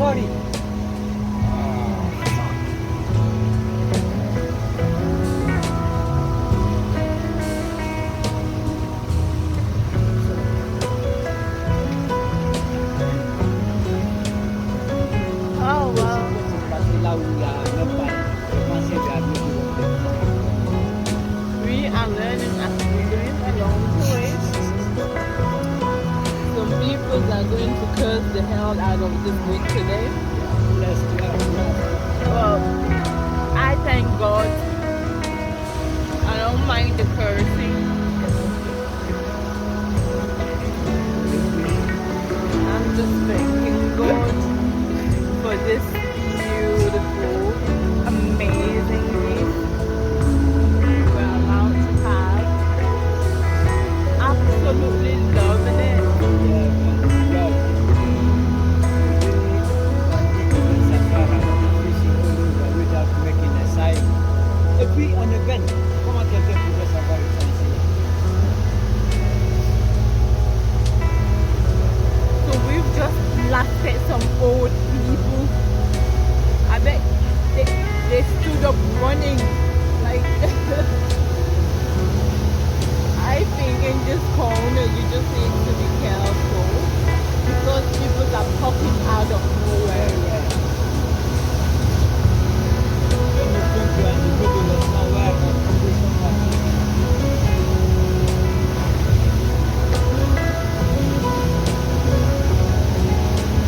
sorry. Oh wow. We are learning as we go along the way. Some people are going to curse the hell out of this boat today. Well, I thank God. I don't mind the cursing. I'm just thanking God for this beautiful, amazing gift we're about to have. Absolutely loving it. Et puis on est bête. Comment quelqu'un pouvait savoir le français? So we've just blasted some old people. I bet they stood up running